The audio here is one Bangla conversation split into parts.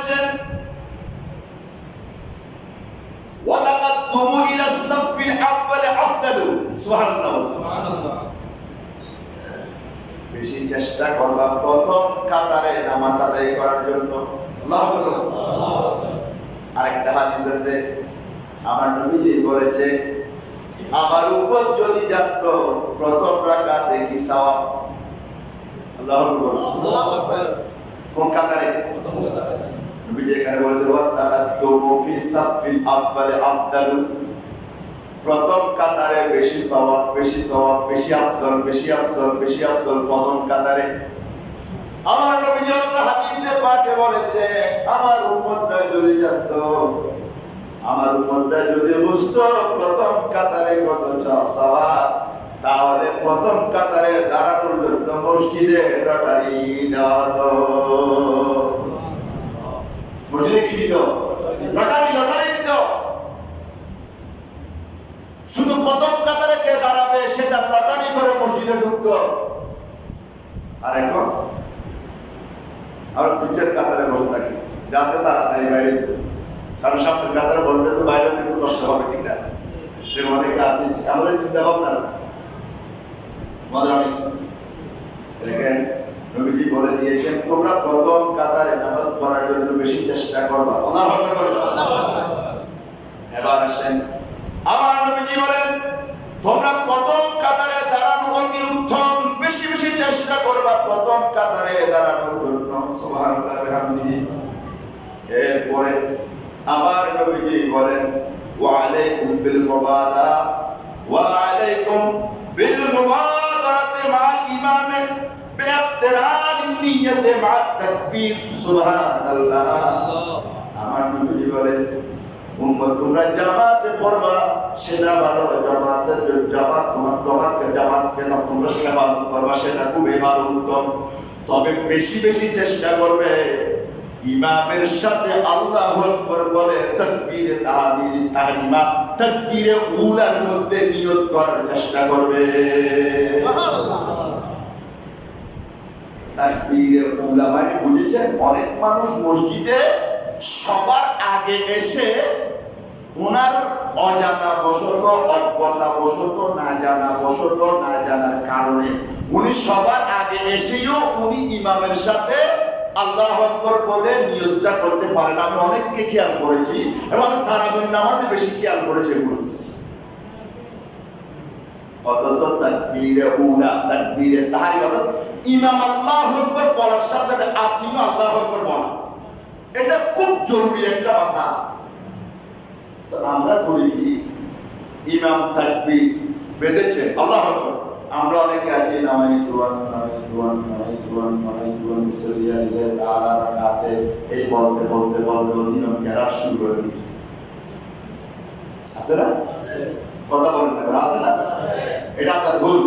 বলেছেন ওয়াতাকাদ্দুমু ইলা সাফিল আউয়াল আফদালু সুবহানাল্লাহ সুবহানাল্লাহ। বেশি চেষ্টা করবা প্রথম কাতারে নামাজ আদায় করার জন্য। আল্লাহু আকবার। আরেকটা হাদিস আছে আমার নবীজি বলেছে আমার উপর যদি জানতো প্রথম রাকাতে কি সওয়াব। আল্লাহু আকবার। আল্লাহু আকবার। কোন কাতারে? প্রথম কাতারে। নবীজি এখানে বলেছে ওয়াতাকাদ্দুমু ফি সাফিল আউয়াল আফদালু, প্রথম কাতারে বেশি সওয়াব, বেশি সওয়াব, বেশি আফজল, বেশি আফজল, বেশি আফজল প্রথম কাতারে। আমার নবীজি একটা হাদিসে পাকে বলেছে আমার উম্মতটা যদি জানতো, আমার উম্মতটা যদি বুঝতো প্রথম কাতারে কত সওয়াব, তাহলে প্রথম কাতারে দাঁড়ানোর জন্য মসজিদে লটারি দেওয়া হতো। মসজিদে কি দিত? লটারি দিত। শুধু প্রথম কাতারে কে দাঁড়াবে সেটা লটারি করে মসজিদে ঢুকতো। আর এখন আমরা পিছের কাতারে বসে থাকি যাতে তাড়াতাড়ি বাইরে যেত, কারণ সামনের কাতারে বলতে তো বাইরে একটু কষ্ট হবে, ঠিক না? অনেকে আছে আমাদের চিন্তা ভাবনা অনেক দেখেন নবীজি বলে দিয়েছেন তোমরা প্রথম কাতারে নামাজ পড়ার জন্য বেশি চেষ্টা করবা। আল্লাহু আকবার। এবার আসেন আমার নবীজি বলেন তোমরা প্রথম কাতারে দাঁড়ানো অতি উত্তম, বেশি বেশি চেষ্টা করবা প্রথম কাতারে দাঁড়ানোর জন্য। সুবহানাল্লাহ ওয়া বিহামদিহি। এরপরে আমার নবীজি বলেন ওয়া আলাইকুম বিল মুবাদা ওয়া আলাইকুম বিল মুবাদারাতি মা'আল ইমাম বি'ইকতিরানিন নিয়্যতি মা'আত তাকবীর। সুবহানাল্লাহ। আমার নবীজি বলেন উম্মত তোমরা জামাতে পড়বা সেটা ভালো, জামাতকে তোমরা সেবা করবা সেটা খুবই ভালো, উত্তম। তবে বেশি বেশি চেষ্টা করবে ইমামের সাথে আল্লাহু আকবার বলে তাকবীরে তাহরিমা, তাকবীরে উলার মধ্যে নিয়ত করার চেষ্টা করবে। সুবহানাল্লাহ। তাকবীরে উলা মানে বুঝেছেন? অনেক মানুষ মসজিদে সবার আগে এসে ওনার অজানা বশত, অজ্ঞতা বশত, না জানা বশত, না জানার কারণে উনি সবার আগে এসেও উনি ইমামের সাথে আল্লাহু আকবার বলে নিয়তটা করতে পারেন। আমি অনেককে খেয়াল করেছি এবং তারাবির নামাজে বেশি খেয়াল করেছি এগুলো। অথচ তাকবীরে উলা, তাকবীরে তাহরিমা, ইমাম আল্লাহু আকবার বলার সাথে সাথে আপনিও আল্লাহু আকবার বলেন, এটা খুব জরুরি একটা মাসলা। তো আমরা করি কি ইমাম তাকবীর বেঁধেছে আল্লাহু আকবার, আমরা অনেকে আছি মুসাল্লিয়া লিল্লাহি তাআলা রাকাতে এই বলতে বলতে বলতে বলতে ইমাম কেরাত শুরু করে দিয়েছে। আছে না? কথা বলেন না, আছে না? এটা আপনার ভুল।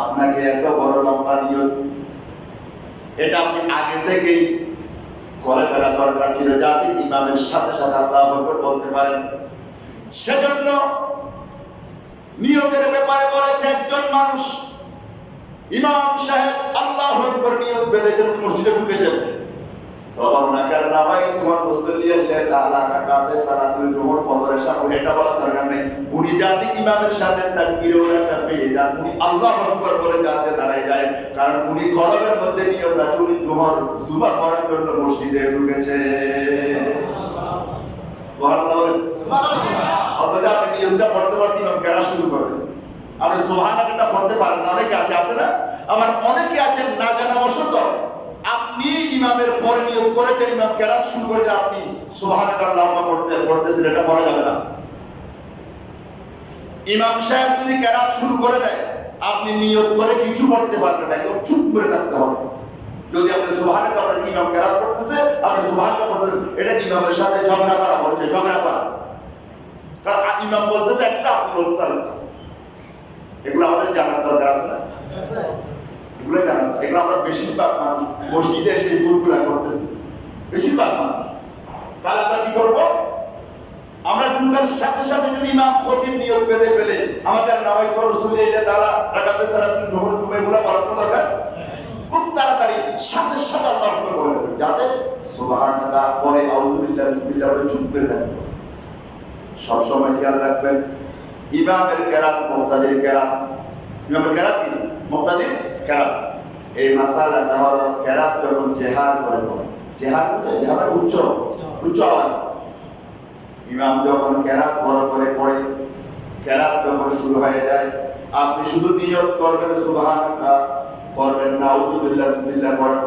আপনাকে এত বড় লম্বা নিয়ত এটা আপনি আগে থেকেই করে ফেলা দরকার ছিল, যাতে ইমামের সাথে সাথে আল্লাহু আকবার বলতে পারেন। সেজন্য নিয়তের ব্যাপারে বলেছে একজন মানুষ, ইমাম সাহেব আল্লাহু আকবার নিয়ত বেঁধেছেন, মসজিদে ঢুকেছেন, তখন নাকার নামাই তোমার মুসাল্লিয়া লিল্লাহি তাআলা রাকাতে সালাতুল জুমুর ফজরের সামনে এটা বলার দরকার নেই। উনি যাতে ইমামের সাথে তাকবীরে ওটা পেয়ে যান, উনি আল্লাহু আকবার বলে যাতে দাঁড়ায় যায়, কারণ উনি কলবের মধ্যে নিয়ত আছে উনি জুমা পড়ার জন্য মসজিদে ঢুকেছে। সুবহানাল্লাহ। অথচ আপনি নিয়তটা পড়তে পড়তে ইমাম কেরাত শুরু করে দেন, আপনি সুবহানাল্লাহটা পড়তে পারেন না। অনেকে আছে না? আবার অনেকে আছেন না জানা বশত আপনি ইমামের পরে নিয়ত করেছেন, ইমাম কেরাত শুরু করেছেন, আপনি সুবহানাল্লাহ পড়তেছেন, এটা পড়া যাবে না। ইমাম সাহেব যদি কেরাত শুরু করে দেয় আপনি নিয়ত করে কিছু করতে পারবেন না, একদম চুপ করে থাকতে হবে। যদি আপনি সুবহানাল্লাহ পড়েন, ইমাম কেরাত করতেছে, আপনি সুবহানাল্লাহ পড়তেছেন, এটা ইমামের সাথে ঝগড়া করা বলছে, ঝগড়া করা। কারণ ইমাম বলতেছে একটা, আপনি বলতেছেন। এগুলো আমাদের জানার দরকার আছে না? এগুলো জানার, এগুলো আমরা বেশিরভাগ মানুষ মসজিদে এসে এই ভুলগুলা করতেছি, বেশিরভাগ মানুষ। তাহলে আমরা কি করবো? আমরা ঢুকার সাথে সাথে যদি ইমাম খতিব নিয়ত পেতে পেলে আমাদের নামাইতু রাসূলুল্লাহ তাআলা রাকাতে সালাতুল জুমুর এগুলো পড়ার দরকার খুব তাড়াতাড়ি সাথে সাথে আল্লাহু আকবার বলে দেবেন, যাতে সুবহানাল্লাহ পরে আউযুবিল্লাহ বিসমিল্লাহ বলে চুপ করে থাকবেন। সব সময় খেয়াল রাখবেন ইমামের কেরাত মুক্তাদির কেরাত, ইমামের কেরাত কি মুক্তাদির কেরাত, এই মাসালাটা হলো কেরাত যখন জেহার করে পড়ে, জেহার মানে উচ্চ উচ্চ আওয়াজ, ইমাম যখন কেরাত বড় করে পড়ে, কেরাত যখন শুরু হয়ে যায় আপনি শুধু নিয়ত করবেন সুবহানাল্লাহ, করবেন না আউযুবিল্লাহ বিসমিল্লাহ পড়ার